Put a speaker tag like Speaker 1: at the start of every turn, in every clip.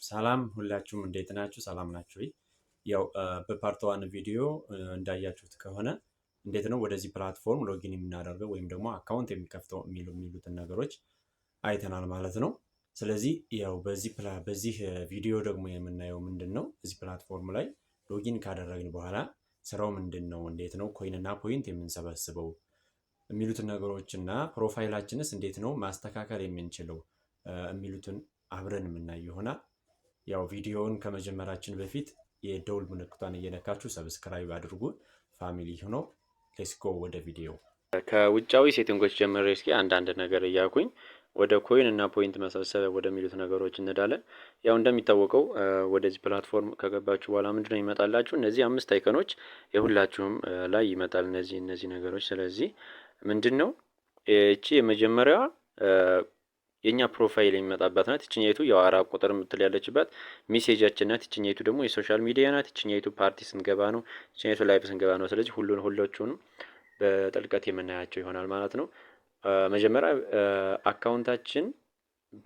Speaker 1: ሰላም ሁላችሁም እንዴት ናችሁ? ሰላም ናችሁ ወይ? ያው በፓርት ዋን ቪዲዮ እንዳያችሁት ከሆነ እንዴት ነው ወደዚህ ፕላትፎርም ሎጊን የምናደርገው ወይም ደግሞ አካውንት የሚከፍተው የሚሉትን ነገሮች አይተናል ማለት ነው። ስለዚህ ያው በዚህ ቪዲዮ ደግሞ የምናየው ምንድን ነው እዚህ ፕላትፎርም ላይ ሎጊን ካደረግን በኋላ ስራው ምንድን ነው፣ እንዴት ነው ኮይን እና ፖይንት የምንሰበስበው የሚሉትን ነገሮች እና ፕሮፋይላችንስ እንዴት ነው ማስተካከል የምንችለው የሚሉትን አብረን የምናይ ይሆናል። ያው ቪዲዮውን ከመጀመራችን በፊት የደውል ምልክቷን እየነካችሁ ሰብስክራይብ አድርጉ። ፋሚሊ ሆኖ ሌትስ ጎ ወደ ቪዲዮ።
Speaker 2: ከውጫዊ ሴቲንጎች ጀምሬ እስኪ አንዳንድ ነገር እያልኩኝ ወደ ኮይን እና ፖይንት መሰብሰቢያ ወደሚሉት ነገሮች እንዳለን። ያው እንደሚታወቀው ወደዚህ ፕላትፎርም ከገባችሁ በኋላ ምንድነው ይመጣላችሁ? እነዚህ 5 አይከኖች የሁላችሁም ላይ ይመጣል። እነዚህ ነገሮች። ስለዚህ ምንድነው እቺ የመጀመሪያዋ የኛ ፕሮፋይል የሚመጣባት ናት። እችኛይቱ ያው 4 ቁጥር ምትል ያለችባት ሜሴጃችን ናት። እችኛይቱ ደግሞ የሶሻል ሚዲያ ናት። እችኛይቱ ፓርቲ ስንገባ ነው። እችኛይቱ ላይቭ ስንገባ ነው። ስለዚህ ሁላችሁንም በጥልቀት የምናያቸው ይሆናል ማለት ነው። መጀመሪያ አካውንታችን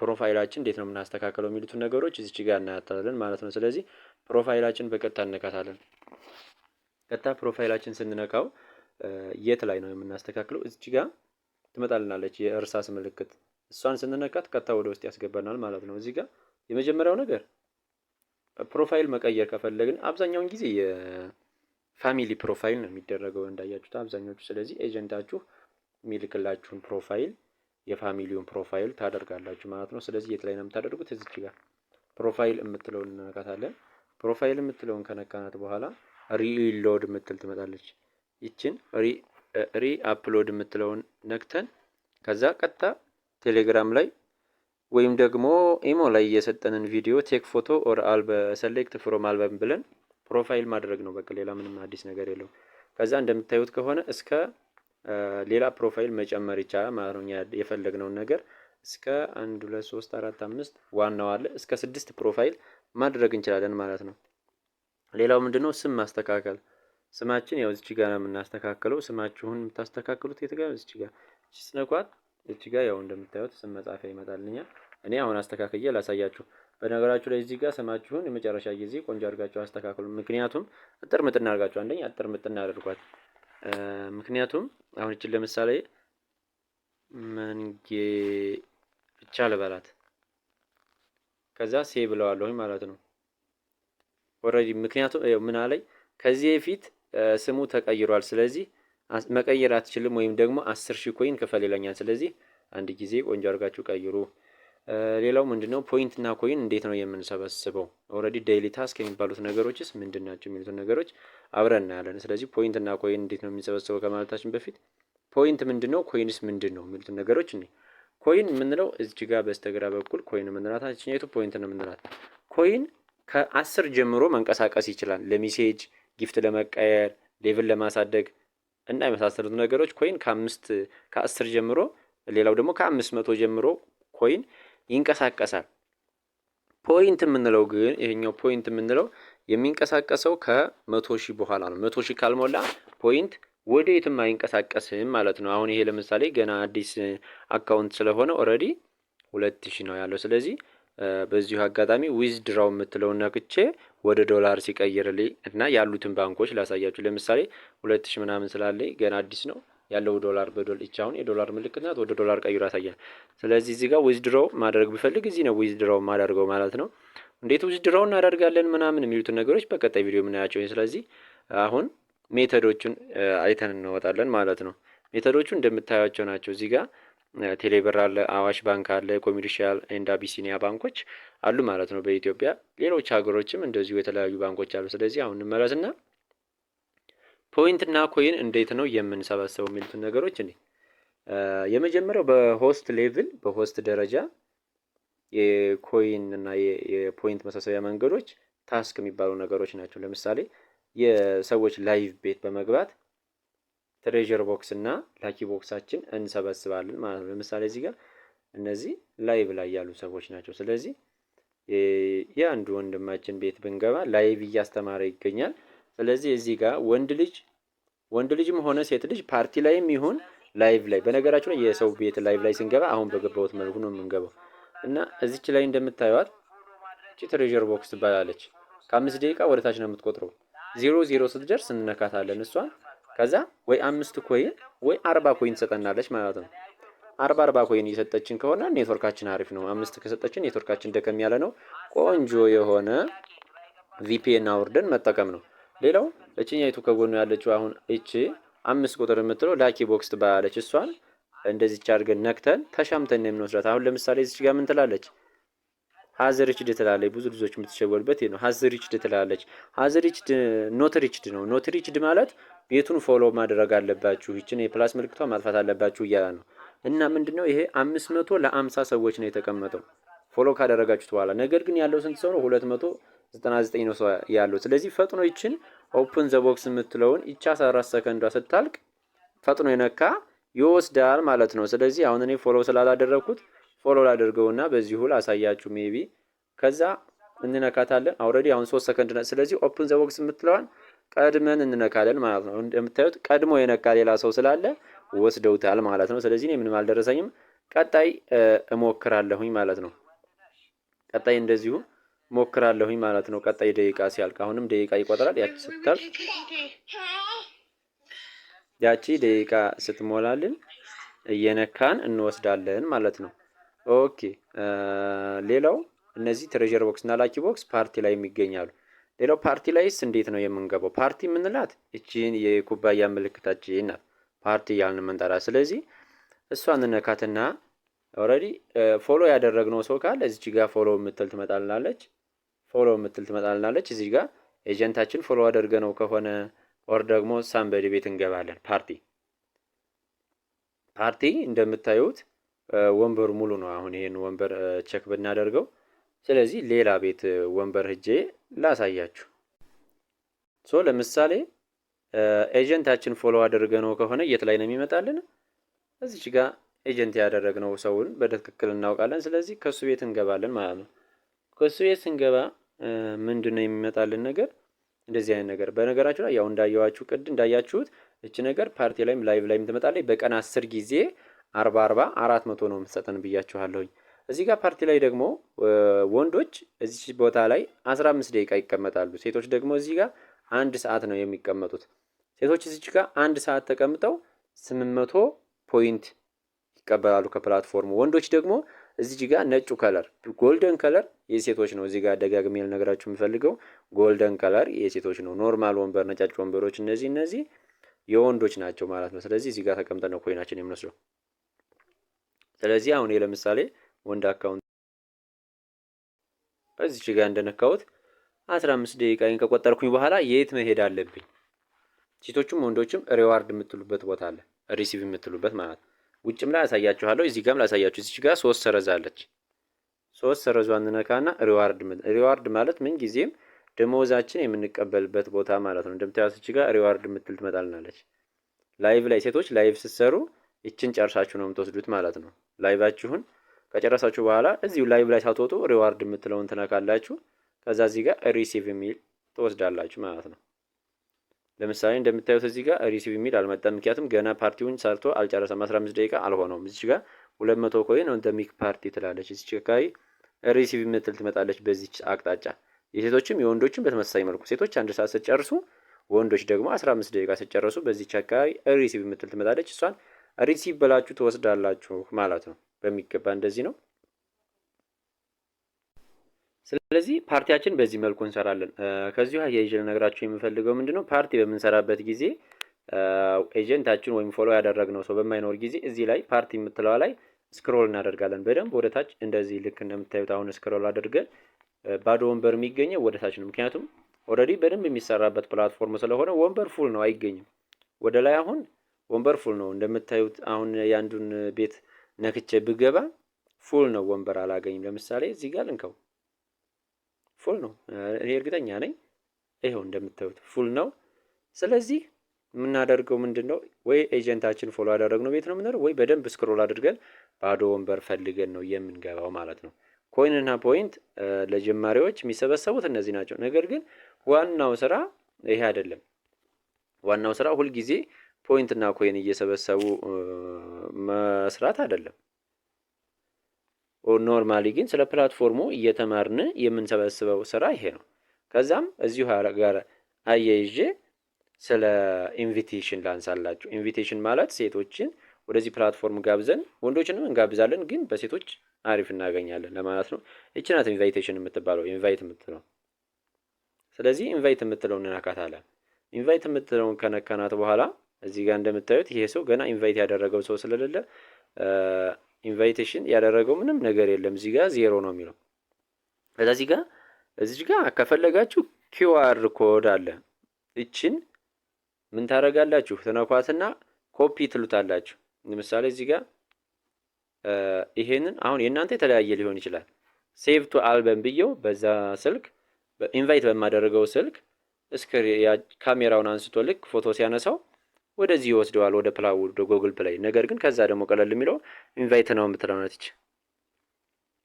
Speaker 2: ፕሮፋይላችን እንዴት ነው የምናስተካክለው የሚሉትን ነገሮች እዚች ጋር እናያታለን ማለት ነው። ስለዚህ ፕሮፋይላችን በቀጥታ እንነካታለን። ቀጥታ ፕሮፋይላችን ስንነካው የት ላይ ነው የምናስተካክለው? እዚች ጋር ትመጣልናለች የእርሳስ ምልክት። እሷን ስንነካት ቀጥታ ወደ ውስጥ ያስገባናል ማለት ነው። እዚህ ጋር የመጀመሪያው ነገር ፕሮፋይል መቀየር ከፈለግን አብዛኛውን ጊዜ የፋሚሊ ፕሮፋይል ነው የሚደረገው እንዳያችሁት አብዛኞቹ። ስለዚህ ኤጀንታችሁ የሚልክላችሁን ፕሮፋይል የፋሚሊውን ፕሮፋይል ታደርጋላችሁ ማለት ነው። ስለዚህ የት ላይ ነው የምታደርጉት? እዚች ጋር ፕሮፋይል የምትለውን እንነካታለን። ፕሮፋይል የምትለውን ከነካናት በኋላ ሪሎድ የምትል ትመጣለች። ይችን ሪ አፕሎድ የምትለውን ነክተን ከዛ ቀጥታ ቴሌግራም ላይ ወይም ደግሞ ኢሞ ላይ የሰጠንን ቪዲዮ ቴክ ፎቶ ኦር ሰሌክት ፍሮም አልበም ብለን ፕሮፋይል ማድረግ ነው። በቃ ሌላ ምንም አዲስ ነገር የለውም። ከዛ እንደምታዩት ከሆነ እስከ ሌላ ፕሮፋይል መጨመር ይቻላል ማለት ነው። የፈለግነውን ነገር እስከ 1 2 3 4 5 ዋናው አለ እስከ 6 ፕሮፋይል ማድረግ እንችላለን ማለት ነው። ሌላው ምንድነው ስም ማስተካከል። ስማችን ያው እዚህ ጋር ነው የምናስተካክለው። ስማችሁን የምታስተካክሉት የት ጋር? እዚህ ጋር ስነኳት እዚህ ጋር ያው እንደምታዩት ስም መጻፊያ ይመጣልኛል። እኔ አሁን አስተካክዬ ላሳያችሁ። በነገራችሁ ላይ እዚህ ጋር ስማችሁን የመጨረሻ ጊዜ ቆንጆ አድርጋችሁ አስተካክሉ። ምክንያቱም እጥር ምጥን አድርጋችሁ አንደኛ እጥር ምጥን አድርጓት። ምክንያቱም አሁን እቺን ለምሳሌ መንጌ ብቻ ልበላት። ከዛ ሴቭ ብለዋለሁኝ ማለት ነው ኦሬዲ። ምክንያቱም ምን አለኝ ከዚህ በፊት ስሙ ተቀይሯል። ስለዚህ መቀየር አትችልም ወይም ደግሞ 10,000 ኮይን ክፈል ይለኛል። ስለዚህ አንድ ጊዜ ቆንጆ አድርጋችሁ ቀይሩ። ሌላው ምንድነው ፖይንት እና ኮይን እንዴት ነው የምንሰበስበው? ኦሬዲ ዴይሊ ታስክ የሚባሉት ነገሮችስ ምንድናቸው የሚሉትን ነገሮች አብረን እናያለን። ስለዚህ ፖይንት እና ኮይን እንዴት ነው የሚሰበሰበው ከማለታችን በፊት ፖይንት ምንድነው ኮይንስ ምንድነው የሚሉትን ነገሮች እኔ ኮይን የምንለው እዚህ ጋር በስተግራ በኩል ኮይን የምንላት አችኛይቱ ፖይንት ነው የምንላት። ኮይን ከ10 ጀምሮ መንቀሳቀስ ይችላል። ለሜሴጅ ጊፍት ለመቀየር ሌቭል ለማሳደግ እና የመሳሰሉት ነገሮች ኮይን ከ10 ጀምሮ ሌላው ደግሞ ከ500 ጀምሮ ኮይን ይንቀሳቀሳል። ፖይንት የምንለው ግን ይሄኛው ፖይንት የምንለው የሚንቀሳቀሰው ከ100,000 በኋላ ነው። 100,000 ካልሞላ ፖይንት ወደ የትም አይንቀሳቀስም ማለት ነው። አሁን ይሄ ለምሳሌ ገና አዲስ አካውንት ስለሆነ ኦሬዲ 2,000 ነው ያለው። ስለዚህ በዚሁ አጋጣሚ ዊዝድራው የምትለውን ነክቼ ወደ ዶላር ሲቀይርልኝ እና ያሉትን ባንኮች ላሳያችሁ። ለምሳሌ 2,000 ምናምን ስላለኝ ገና አዲስ ነው ያለው ዶላር በዶላር ይቻውን የዶላር ምልክት ናት። ወደ ዶላር ቀይሮ ያሳያል። ስለዚህ እዚህ ጋር ዊዝድራው ማድረግ ብፈልግ እዚህ ነው ዊዝድራው ማድረገው ማለት ነው። እንዴት ዊዝድራው እናደርጋለን ምናምን የሚሉትን ነገሮች በቀጣይ ቪዲዮ የምናያቸው። ስለዚህ አሁን ሜተዶቹን አይተን እንወጣለን ማለት ነው። ሜተዶቹ እንደምታዩቸው ናቸው። እዚህ ጋር ቴሌብር አለ፣ አዋሽ ባንክ አለ፣ ኮሜርሻል ኤንድ አቢሲኒያ ባንኮች አሉ ማለት ነው በኢትዮጵያ። ሌሎች ሀገሮችም እንደዚሁ የተለያዩ ባንኮች አሉ። ስለዚህ አሁን እንመለስና ፖይንት እና ኮይን እንዴት ነው የምንሰበሰበው የሚሉትን ነገሮች እኔ የመጀመሪያው በሆስት ሌቭል በሆስት ደረጃ የኮይን እና የፖይንት መሰብሰቢያ መንገዶች ታስክ የሚባሉ ነገሮች ናቸው። ለምሳሌ የሰዎች ላይቭ ቤት በመግባት ትሬዠር ቦክስ እና ላኪ ቦክሳችን እንሰበስባለን ማለት ነው። ለምሳሌ እዚህ ጋር እነዚህ ላይቭ ላይ ያሉ ሰዎች ናቸው። ስለዚህ የአንዱ ወንድማችን ቤት ብንገባ ላይቭ እያስተማረ ይገኛል። ስለዚህ እዚህ ጋር ወንድ ልጅም ሆነ ሴት ልጅ ፓርቲ ላይም ይሁን ላይቭ ላይ በነገራችሁ ላይ የሰው ቤት ላይቭ ላይ ስንገባ አሁን በገባሁት መልኩ ነው የምንገባው እና እዚች ላይ እንደምታዩት ትሬዠር ቦክስ ትባላለች። ከ5 ደቂቃ ወደ ታች ነው የምትቆጥረው። 00 ስትደርስ እንነካታለን እሷን። ከዛ ወይ 5 ኮይን ወይ 40 ኮይን ትሰጠናለች ማለት ነው። 40 ኮይን እየሰጠችን ከሆነ ኔትወርካችን አሪፍ ነው። 5 ከሰጠችን ኔትወርካችን ደከም ያለ ነው። ቆንጆ የሆነ ቪፒኤን አውርደን መጠቀም ነው። ሌላው እችኛይቱ ከጎኑ ያለችው አሁን እቺ 5 ቁጥር የምትለው ላኪ ቦክስ ትባላለች። እሷን እንደዚች አድርገን ነክተን ተሻምተን ነው የምንወስዳት። አሁን ለምሳሌ እዚች ጋር ምን ትላለች? ሀዘሪችድ ትላለች። ብዙ ልጆች የምትሸወዱበት ይሄ ነው። ሀዘሪችድ ትላለች። ሀዘሪችድ ኖት ሪችድ ነው። ኖት ሪችድ ማለት ቤቱን ፎሎ ማድረግ አለባችሁ፣ ይችን የፕላስ ምልክቷ ማጥፋት አለባችሁ እያለ ነው። እና ምንድነው ይሄ 500 ለ50 ሰዎች ነው የተቀመጠው ፎሎ ካደረጋችሁት በኋላ። ነገር ግን ያለው ስንት ሰው ነው? 299 ነው ሰው ያለው። ስለዚህ ፈጥኖ ይችን ኦፕን ዘ ቦክስ የምትለውን ይቻ 14 ሰከንዷ ስታልቅ ፈጥኖ የነካ ይወስዳል ማለት ነው። ስለዚህ አሁን እኔ ፎሎ ስላላደረኩት ፎሎ ላደርገውና በዚሁ ላሳያችሁ ሜቢ። ከዛ እንነካታለን። ኦልሬዲ አሁን 3 ሰከንድ ነው። ስለዚህ ኦፕን ዘ ቦክስ የምትለዋን ቀድመን እንነካለን ማለት ነው። እንደምታዩት ቀድሞ የነካ ሌላ ሰው ስላለ ወስደውታል ማለት ነው። ስለዚህ እኔ ምንም አልደረሰኝም። ቀጣይ እሞክራለሁኝ ማለት ነው። ቀጣይ እንደዚሁ ሞክራለሁኝ ማለት ነው። ቀጣይ ደቂቃ ሲያልቅ አሁንም ደቂቃ ይቆጥራል። ያቺ ስታልቅ ያቺ ደቂቃ ስትሞላልን እየነካን እንወስዳለን ማለት ነው። ኦኬ ሌላው እነዚህ ትሬዠር ቦክስ እና ላኪ ቦክስ ፓርቲ ላይ የሚገኛሉ። ሌላው ፓርቲ ላይስ እንዴት ነው የምንገባው? ፓርቲ የምንላት እቺን የኩባያ ምልክታችን ናት። ፓርቲ እያልን የምንጠራ። ስለዚህ እሷን እንነካትና ኦልሬዲ ፎሎ ያደረግነው ሰው ካለ እዚች ጋር ፎሎ የምትል ትመጣልናለች። ፎሎ የምትል ትመጣልናለች። እዚህ ጋር ኤጀንታችን ፎሎ አድርገነው ከሆነ ኦር ደግሞ ሳምበዲ ቤት እንገባለን። ፓርቲ እንደምታዩት ወንበሩ ሙሉ ነው። አሁን ይሄን ወንበር ቼክ ብናደርገው፣ ስለዚህ ሌላ ቤት ወንበር ሄጄ ላሳያችሁ። ለምሳሌ ኤጀንታችን ፎሎ አድርገነው ከሆነ የት ላይ ነው የሚመጣልን? እዚች ጋር ኤጀንት ያደረግነው ሰውን በትክክል እናውቃለን። ስለዚህ ከሱ ቤት እንገባለን ማለት ነው። ከሱ ቤት ስንገባ ምንድነው የሚመጣልን ነገር? እንደዚህ አይነት ነገር። በነገራችሁ ላይ ያው እንዳያችሁት እቺ ነገር ፓርቲ ላይም ላይቭ ላይም ትመጣለች። በቀን 10 ጊዜ 40 400 ነው የምትሰጠን ብያችኋለሁኝ። እዚህ ጋር ፓርቲ ላይ ደግሞ ወንዶች እዚህ ቦታ ላይ 15 ደቂቃ ይቀመጣሉ። ሴቶች ደግሞ እዚህ ጋር 1 ሰዓት ነው የሚቀመጡት። ሴቶች እዚህ ጋር 1 ሰዓት ተቀምጠው 800 ፖይንት ይቀበላሉ ከፕላትፎርሙ። ወንዶች ደግሞ እዚህ ጋር ነጩ ከለር ጎልደን ከለር የሴቶች ነው። እዚህ ጋር ደጋግሜ ልነግራችሁ የምፈልገው ጎልደን ከለር የሴቶች ነው። ኖርማል ወንበር፣ ነጫጭ ወንበሮች እነዚህ የወንዶች ናቸው ማለት ነው። ስለዚህ እዚህ ጋር ተቀምጠን ነው ኮይናችን የምንወስደው። ስለዚህ አሁን ለምሳሌ ወንድ አካውንት እዚህ ጋር እንደነካሁት 15 ደቂቃን ከቆጠርኩኝ በኋላ የት መሄድ አለብኝ? ሴቶቹም ወንዶችም ሪዋርድ የምትሉበት ቦታ አለ፣ ሪሲቭ የምትሉበት ማለት ነው። ውጭም ላይ አሳያችኋለሁ፣ እዚህ ጋርም ላሳያችሁ። እዚህ ጋር 3 ሰረዝ አለች። 3 ሰረዟን እንነካና ሪዋርድ ማለት ምን ጊዜም ደሞዛችን የምንቀበልበት ቦታ ማለት ነው። እንደምታዩት እዚህ ጋር ሪዋርድ የምትል ትመጣልናለች። ላይቭ ላይ ሴቶች ላይቭ ስትሰሩ ይችን ጨርሳችሁ ነው የምትወስዱት ማለት ነው። ላይቫችሁን ከጨረሳችሁ በኋላ እዚሁ ላይቭ ላይ ሳትወጡ ሪዋርድ የምትለውን ትነካላችሁ። ከዛ እዚህ ጋር ሪሲቭ የሚል ትወስዳላችሁ ማለት ነው። ለምሳሌ እንደምታዩት እዚህ ጋር ሪሲቭ የሚል አልመጣም፣ ምክንያቱም ገና ፓርቲውን ሰርቶ አልጨረሰም። 15 ደቂቃ አልሆነውም። እዚህ ጋር 200 ኮይን ኦን ዘ ሚክ ፓርቲ ትላለች። እዚህ አካባቢ ሪሲቭ የምትል ትመጣለች በዚች አቅጣጫ። የሴቶችም የወንዶችም በተመሳሳይ መልኩ ሴቶች 1 ሰዓት ስትጨርሱ፣ ወንዶች ደግሞ 15 ደቂቃ ስትጨርሱ በዚች አካባቢ ሪሲቭ የምትል ትመጣለች። እሷን ሪሲቭ ብላችሁ ትወስዳላችሁ ማለት ነው። በሚገባ እንደዚህ ነው። ስለዚህ ፓርቲያችን በዚህ መልኩ እንሰራለን። ከዚሁ አያይዤ ልነግራችሁ የምፈልገው ምንድነው፣ ፓርቲ በምንሰራበት ጊዜ ኤጀንታችን ወይም ፎሎ ያደረግነው ሰው በማይኖር ጊዜ እዚህ ላይ ፓርቲ የምትለዋ ላይ ስክሮል እናደርጋለን በደንብ ወደ ታች። እንደዚህ ልክ እንደምታዩት አሁን ስክሮል አድርገን ባዶ ወንበር የሚገኘው ወደ ታች ነው። ምክንያቱም ኦልሬዲ በደንብ የሚሰራበት ፕላትፎርም ስለሆነ ወንበር ፉል ነው፣ አይገኝም። ወደ ላይ አሁን ወንበር ፉል ነው እንደምታዩት። አሁን ያንዱን ቤት ነክቼ ብገባ ፉል ነው፣ ወንበር አላገኝም። ለምሳሌ እዚህ ጋር ልንከው ፉል ነው፣ እኔ እርግጠኛ ነኝ። ይሄው እንደምታዩት ፉል ነው። ስለዚህ የምናደርገው ምንድነው፣ ወይ ኤጀንታችን ፎሎ ያደረግነው ቤት ነው የምንለው፣ ወይ በደንብ ስክሮል አድርገን ባዶ ወንበር ፈልገን ነው የምንገባው ማለት ነው። ኮይን እና ፖይንት ለጀማሪዎች የሚሰበሰቡት እነዚህ ናቸው። ነገር ግን ዋናው ስራ ይሄ አይደለም። ዋናው ስራ ሁልጊዜ ፖይንት እና ኮይን እየሰበሰቡ መስራት አይደለም። ኖርማሊ ግን ስለ ፕላትፎርሙ እየተማርን የምንሰበስበው ስራ ይሄ ነው። ከዛም እዚሁ ጋር አያይዤ ስለ ኢንቪቴሽን ላንሳላችሁ። ኢንቪቴሽን ማለት ሴቶችን ወደዚህ ፕላትፎርም ጋብዘን ወንዶችንም እንጋብዛለን፣ ግን በሴቶች አሪፍ እናገኛለን ለማለት ነው። ይቺ ናት ኢንቫይቴሽን የምትባለው፣ ኢንቫይት የምትለው። ስለዚህ ኢንቫይት የምትለውን እንነካታለን። ኢንቫይት የምትለውን ከነካናት በኋላ እዚህ ጋር እንደምታዩት ይሄ ሰው ገና ኢንቫይት ያደረገው ሰው ስለሌለ ኢንቫይቴሽን ያደረገው ምንም ነገር የለም። እዚህ ጋር ዜሮ ነው የሚለው። እዚህ ጋር ከፈለጋችሁ ኪውአር ኮድ አለ። እችን ምን ታደርጋላችሁ? ትነኳትና ኮፒ ትሉታላችሁ። ለምሳሌ እዚህ ጋር ይሄንን አሁን የእናንተ የተለያየ ሊሆን ይችላል። ሴቭ ቱ አልበም ብየው በዛ ስልክ ኢንቫይት በማደረገው ስልክ ካሜራውን አንስቶ ልክ ፎቶ ሲያነሳው ወደዚህ ይወስደዋል ወደ ጎግል ፕላይ። ነገር ግን ከዛ ደግሞ ቀለል የሚለው ኢንቫይት ነው የምትለው ነች።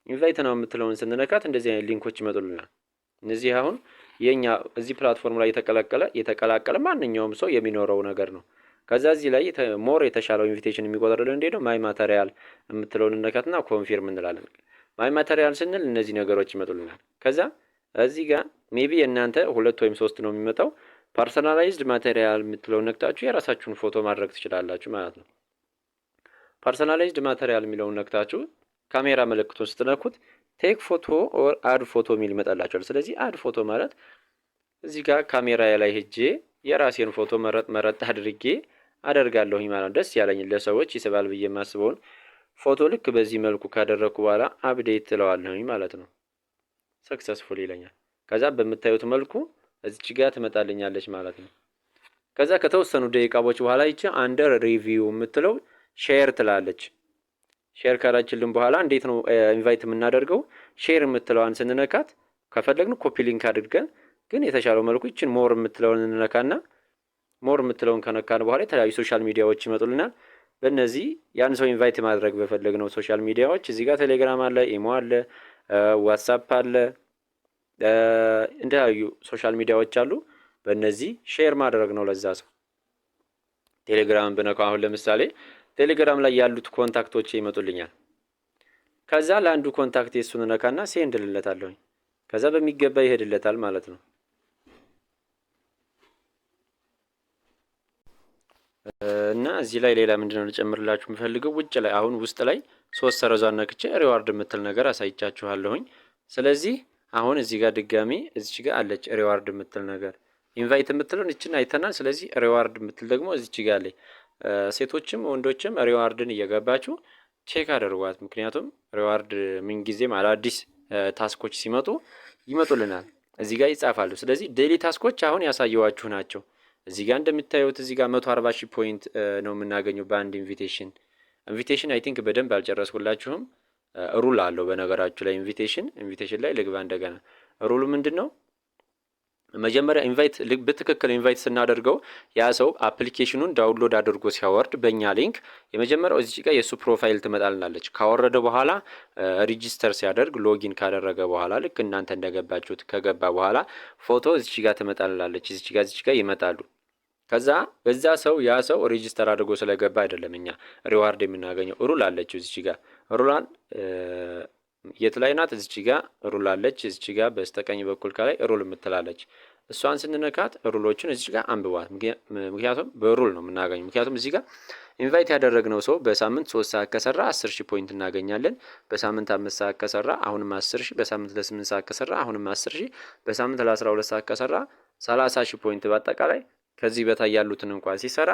Speaker 2: ኢንቫይት ነው የምትለውን ስንነካት እንደዚህ አይነት ሊንኮች ይመጡልናል። እነዚህ አሁን የኛ እዚህ ፕላትፎርም ላይ የተቀላቀለ ማንኛውም ሰው የሚኖረው ነገር ነው። ከዛ እዚህ ላይ ሞር የተሻለው ኢንቪቴሽን የሚቆጥርልን እንዴ ነው ማይ ማቴሪያል የምትለውን እንነካትና ኮንፊርም እንላለን። ማይ ማቴሪያል ስንል እነዚህ ነገሮች ይመጡልናል። ከዛ እዚህ ጋር ሜቢ የእናንተ 2 ወይም 3 ነው የሚመጣው። ፐርሰናላይዝድ ማቴሪያል የምትለውን ነክታችሁ የራሳችሁን ፎቶ ማድረግ ትችላላችሁ ማለት ነው። ፐርሰናላይዝድ ማቴሪያል የሚለውን ነክታችሁ ካሜራ ምልክቱን ስትነኩት ቴክ ፎቶ ኦር አድ ፎቶ የሚል ይመጣላችኋል። ስለዚህ አድ ፎቶ ማለት እዚህ ጋር ካሜራ ላይ ሄጄ የራሴን ፎቶ መረጥ አድርጌ አደርጋለሁኝ ማለት ነው። ደስ ያለኝ ለሰዎች ይስባል ብዬ የማስበውን ፎቶ ልክ በዚህ መልኩ ካደረኩ በኋላ አፕዴት ትለዋለሁኝ ማለት ነው። ሰክሰስፉል ይለኛል። ከዛ በምታዩት መልኩ እዚች ጋር ትመጣልኛለች ማለት ነው። ከዛ ከተወሰኑ ደቂቃዎች በኋላ ይቺ አንደር ሪቪው የምትለው ሼር ትላለች። ሼር ካላችልን በኋላ እንዴት ነው ኢንቫይት የምናደርገው? ሼር የምትለዋን ስንነካት ከፈለግን ኮፒ ሊንክ አድርገን፣ ግን የተሻለው መልኩ ይችን ሞር የምትለውን እንነካና ሞር የምትለውን ከነካን በኋላ የተለያዩ ሶሻል ሚዲያዎች ይመጡልናል። በእነዚህ ያን ሰው ኢንቫይት ማድረግ በፈለግነው ሶሻል ሚዲያዎች እዚህ ጋር ቴሌግራም አለ፣ ኢሞ አለ፣ ዋትስአፕ አለ፣ እንደያዩ ሶሻል ሚዲያዎች አሉ። በእነዚህ ሼር ማድረግ ነው ለዛ ሰው። ቴሌግራምን ብነካው አሁን ለምሳሌ ቴሌግራም ላይ ያሉት ኮንታክቶች ይመጡልኛል። ከዛ ለአንዱ ኮንታክት የሱን ነካና ሴንድ ልለታለሁኝ። ከዛ በሚገባ ይሄድለታል ማለት ነው። እና እዚህ ላይ ሌላ ምንድነው ልጨምርላችሁ የምፈልገው ውጭ ላይ አሁን ውስጥ ላይ 3 ሰረዟን ነክቼ ሪዋርድ የምትል ነገር አሳይቻችኋለሁኝ። ስለዚህ አሁን እዚህ ጋር ድጋሚ እዚች ጋር አለች ሪዋርድ የምትል ነገር። ኢንቫይት የምትለውን እችን አይተናል። ስለዚህ ሪዋርድ የምትል ደግሞ እዚች ጋር አለች። ሴቶችም ወንዶችም ሪዋርድን እየገባችሁ ቼክ አድርጓት። ምክንያቱም ሪዋርድ ምንጊዜም አዳዲስ ታስኮች ሲመጡ ይመጡልናል፣ እዚህ ጋር ይጻፋሉ። ስለዚህ ዴይሊ ታስኮች አሁን ያሳየዋችሁ ናቸው። እዚህ ጋር እንደምታዩት እዚህ ጋር 140,000 ፖይንት ነው የምናገኘው በአንድ ኢንቪቴሽን አይ ቲንክ በደንብ አልጨረስኩላችሁም። ሩል አለው በነገራችሁ ላይ ኢንቪቴሽን ላይ ልግባ እንደገና። ሩሉ ምንድን ነው? መጀመሪያ በትክክል ኢንቫይት ስናደርገው ያ ሰው አፕሊኬሽኑን ዳውንሎድ አድርጎ ሲያወርድ በእኛ ሊንክ የመጀመሪያው እዚህ ጋር የእሱ ፕሮፋይል ትመጣልናለች። ካወረደ በኋላ ሪጂስተር ሲያደርግ ሎጊን ካደረገ በኋላ ልክ እናንተ እንደገባችሁት ከገባ በኋላ ፎቶ እዚህ ጋር ትመጣልናለች። እዚህ ጋር ይመጣሉ። ከዛ በዛ ሰው ያ ሰው ሬጂስተር አድርጎ ስለገባ አይደለም እኛ ሪዋርድ የምናገኘው። ሩል አለችው እዚህ ጋር። ሩላን የት ላይ ናት? እዚህ ጋር ሩል አለች። እዚህ ጋር በስተቀኝ በኩል ከላይ ሩል የምትላለች። እሷን ስንነካት ሩሎችን እዚህ ጋር አንብቧት። ምክንያቱም በሩል ነው የምናገኘው። ምክንያቱም እዚህ ጋር ኢንቫይት ያደረግነው ሰው በሳምንት 3 ሰዓት ከሰራ 10,000 ፖይንት እናገኛለን። በሳምንት 5 ሰዓት ከሰራ አሁንም 10,000፣ በሳምንት ለ8 ሰዓት ከሰራ አሁንም 10,000፣ በሳምንት ለ12 ሰዓት ከሰራ 30,000 ፖይንት በአጠቃላይ ከዚህ በታይ ያሉትን እንኳን ሲሰራ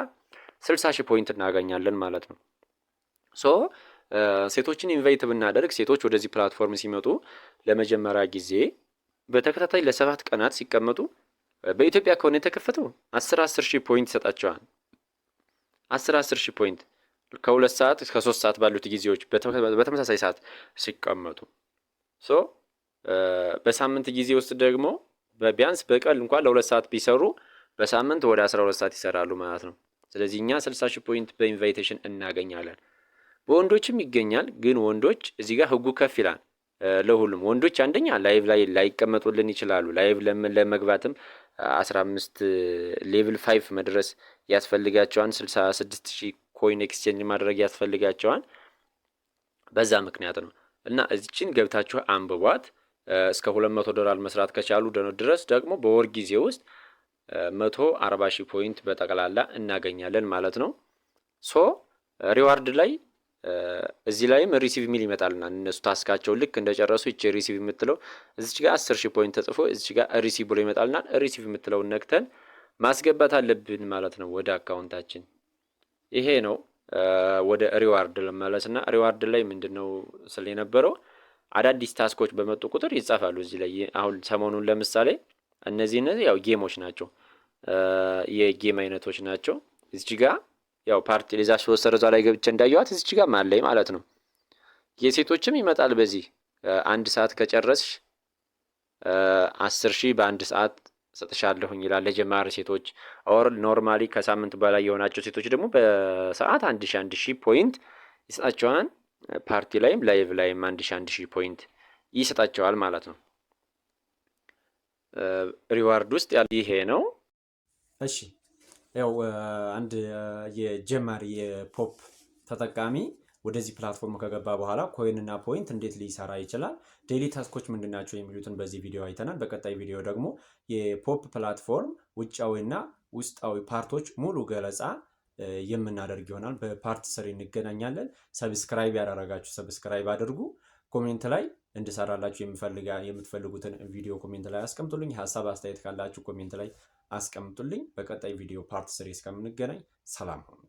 Speaker 2: 60,000 ፖይንት እናገኛለን ማለት ነው። ሴቶችን ኢንቫይት ብናደርግ ሴቶች ወደዚህ ፕላትፎርም ሲመጡ ለመጀመሪያ ጊዜ በተከታታይ ለ7 ቀናት ሲቀመጡ በኢትዮጵያ ከሆነ የተከፈተው 10,000 ፖይንት ይሰጣቸዋል። 10,000 ፖይንት ከ2 ሰዓት እስከ 3 ሰዓት ባሉት ጊዜዎች በተመሳሳይ ሰዓት ሲቀመጡ በሳምንት ጊዜ ውስጥ ደግሞ ቢያንስ በቀን እንኳን ለ2 ሰዓት ቢሰሩ በሳምንት ወደ 12 ሰዓት ይሰራሉ ማለት ነው። ስለዚህ እኛ 60,000 ፖይንት በኢንቫይቴሽን እናገኛለን። በወንዶችም ይገኛል፣ ግን ወንዶች እዚህ ጋር ህጉ ከፍ ይላል። ለሁሉም ወንዶች አንደኛ ላይቭ ላይ ላይቀመጡልን ይችላሉ። ላይቭ ለመግባትም 15 ሌቭል 5 መድረስ ያስፈልጋቸዋል። 66,000 ኮይን ኤክስቼንጅ ማድረግ ያስፈልጋቸዋል። በዛ ምክንያት ነው። እና እዚችን ገብታችሁ አንብቧት። እስከ $200 መስራት ከቻሉ ድረስ ደግሞ በወር ጊዜ ውስጥ 140,000 ፖይንት በጠቅላላ እናገኛለን ማለት ነው። ሶ ሪዋርድ ላይ እዚህ ላይም ሪሲቭ ሚል ይመጣልና እነሱ ታስካቸው ልክ እንደጨረሱ ይቺ ሪሲቭ የምትለው እዚች ጋር 10,000 ፖይንት ተጽፎ እዚች ጋር ሪሲቭ ብሎ ይመጣልና ሪሲቭ የምትለውን ነክተን ማስገባት አለብን ማለት ነው ወደ አካውንታችን። ይሄ ነው። ወደ ሪዋርድ ለማለትና ሪዋርድ ላይ ምንድነው ስለ የነበረው አዳዲስ ታስኮች በመጡ ቁጥር ይጻፋሉ እዚህ ላይ። አሁን ሰሞኑን ለምሳሌ እነዚህ ያው ጌሞች ናቸው፣ የጌም አይነቶች ናቸው። እዚህ ጋር ያው ፓርቲ ለዛ 3 ሰረዟ ላይ ገብቼ እንዳየዋት እዚህ ጋር ማለይ ማለት ነው። የሴቶችም ይመጣል በዚህ 1 ሰዓት ከጨረስሽ 10,000 በ1 ሰዓት ሰጥሻለሁኝ ይላል ለጀማሪ ሴቶች። ኦር ኖርማሊ ከሳምንት በላይ የሆናቸው ሴቶች ደግሞ በሰዓት 1,000 ፖይንት ይሰጣቸዋል። ፓርቲ ላይም ላይቭ ላይም 1,000 ፖይንት ይሰጣቸዋል ማለት ነው። ሪዋርድ ውስጥ ያለ ይሄ ነው።
Speaker 1: እሺ ያው አንድ የጀማሪ የፖፕ ተጠቃሚ ወደዚህ ፕላትፎርም ከገባ በኋላ ኮይን እና ፖይንት እንዴት ሊሰራ ይችላል፣ ዴይሊ ታስኮች ምንድናቸው የሚሉትን በዚህ ቪዲዮ አይተናል። በቀጣይ ቪዲዮ ደግሞ የፖፕ ፕላትፎርም ውጫዊና ውስጣዊ ፓርቶች ሙሉ ገለጻ የምናደርግ ይሆናል። በፓርት ስር እንገናኛለን። ሰብስክራይብ ያደረጋችሁ ሰብስክራይብ አድርጉ። ኮሜንት ላይ እንድሰራላችሁ የምትፈልጉትን ቪዲዮ ኮሜንት ላይ አስቀምጡልኝ። ሀሳብ አስተያየት ካላችሁ ኮሜንት ላይ አስቀምጡልኝ። በቀጣይ ቪዲዮ ፓርት ስር እስከምንገናኝ ሰላም ሁኑ።